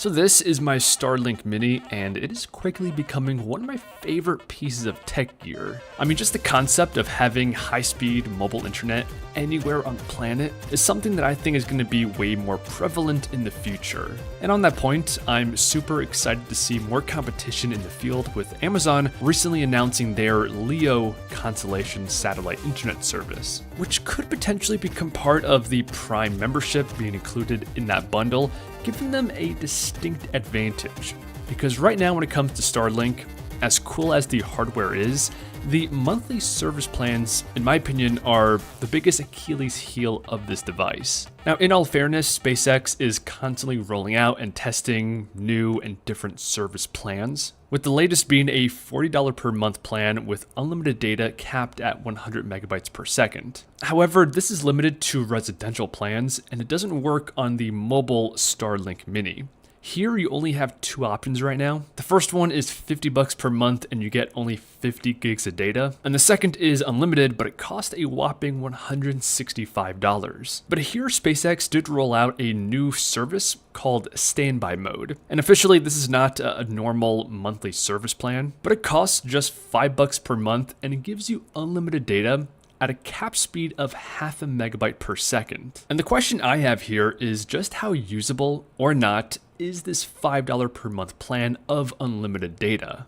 So this is my Starlink Mini, and it is quickly becoming one of my favorite pieces of tech gear. I mean, just the concept of having high-speed mobile internet anywhere on the planet is something that I think is going to be way more prevalent in the future. And on that point, I'm super excited to see more competition in the field, with Amazon recently announcing their LEO constellation satellite internet service, which could potentially become part of the Prime membership being included in that bundle, giving them a distinct advantage. Because right now when it comes to Starlink, as cool as the hardware is, the monthly service plans, in my opinion, are the biggest Achilles heel of this device. Now, in all fairness, SpaceX is constantly rolling out and testing new and different service plans, with the latest being a $40 per month plan with unlimited data capped at 100 megabytes per second. However, this is limited to residential plans, and it doesn't work on the mobile Starlink Mini. Here you only have two options right now. The first one is $50 per month and you get only 50 gigs of data. And the second is unlimited, but it costs a whopping $165. But here SpaceX did roll out a new service called Standby Mode. And officially this is not a normal monthly service plan, but it costs just $5 per month and it gives you unlimited data at a cap speed of 0.5 megabyte per second. And the question I have here is just how usable or not is this $5 per month plan of unlimited data?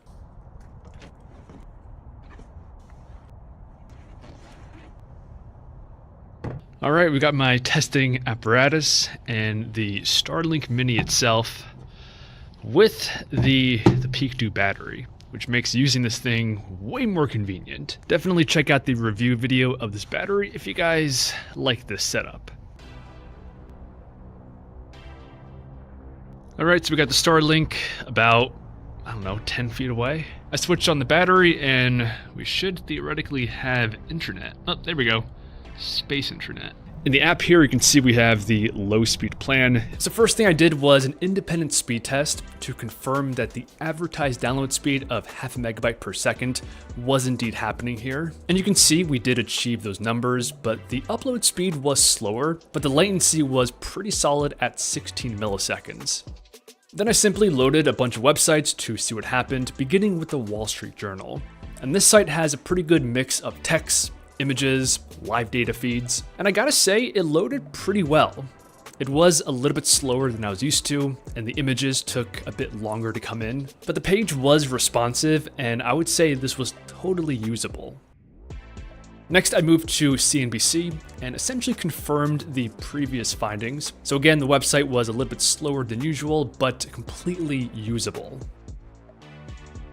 All right, we got my testing apparatus and the Starlink Mini itself with the Peak Dew battery, which makes using this thing way more convenient. Definitely check out the review video of this battery if you guys like this setup. Alright, so we got the Starlink about, 10 feet away. I switched on the battery and we should theoretically have internet. Oh, there we go. Space internet. In the app here, you can see we have the low speed plan. So first thing I did was an independent speed test to confirm that the advertised download speed of 0.5 megabyte per second was indeed happening here. And you can see we did achieve those numbers, but the upload speed was slower, but the latency was pretty solid at 16 milliseconds. Then I simply loaded a bunch of websites to see what happened, beginning with the Wall Street Journal. And this site has a pretty good mix of text, images, live data feeds, and I gotta say, it loaded pretty well. It was a little bit slower than I was used to, and the images took a bit longer to come in, but the page was responsive, and I would say this was totally usable. Next, I moved to CNBC and essentially confirmed the previous findings. So again, the website was a little bit slower than usual, but completely usable.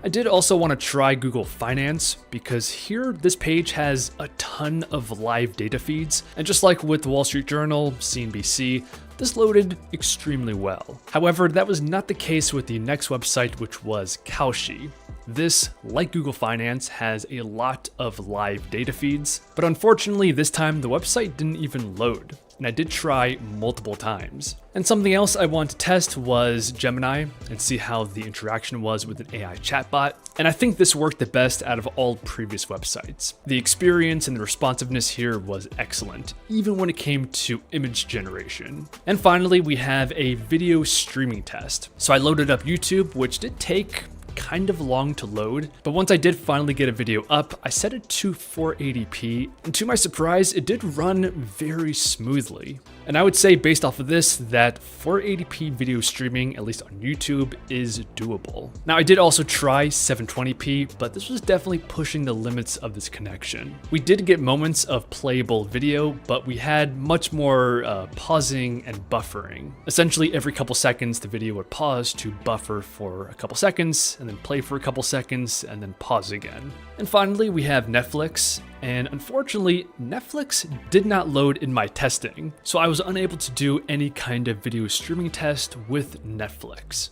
I did also want to try Google Finance because here this page has a ton of live data feeds, and just like with the Wall Street Journal, CNBC, this loaded extremely well. However, that was not the case with the next website, which was Kalshi. This, like Google Finance, has a lot of live data feeds, but unfortunately this time the website didn't even load. And I did try multiple times. And something else I wanted to test was Gemini and see how the interaction was with an AI chatbot. And I think this worked the best out of all previous websites. The experience and the responsiveness here was excellent, even when it came to image generation. And finally, we have a video streaming test. So I loaded up YouTube, which did take kind of long to load, but once I did finally get a video up, I set it to 480p, and to my surprise, it did run very smoothly. And I would say based off of this, that 480p video streaming, at least on YouTube, is doable. Now I did also try 720p, but this was definitely pushing the limits of this connection. We did get moments of playable video, but we had much more pausing and buffering. Essentially every couple seconds, the video would pause to buffer for a couple seconds, and then play for a couple seconds, and then pause again. And finally, we have Netflix, and unfortunately, Netflix did not load in my testing, so I was unable to do any kind of video streaming test with Netflix.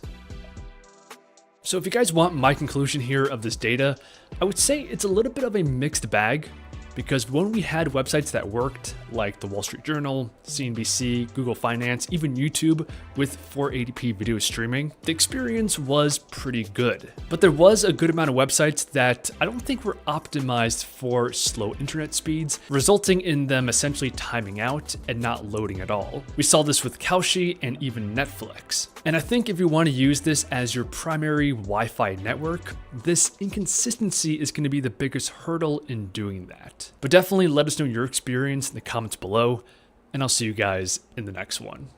So if you guys want my conclusion here of this data, I would say it's a little bit of a mixed bag. because when we had websites that worked, like the Wall Street Journal, CNBC, Google Finance, even YouTube with 480p video streaming, the experience was pretty good. But there was a good amount of websites that I don't think were optimized for slow internet speeds, resulting in them essentially timing out and not loading at all. We saw this with Kalshi and even Netflix. And I think if you want to use this as your primary Wi-Fi network, this inconsistency is going to be the biggest hurdle in doing that. But definitely let us know your experience in the comments below, and I'll see you guys in the next one.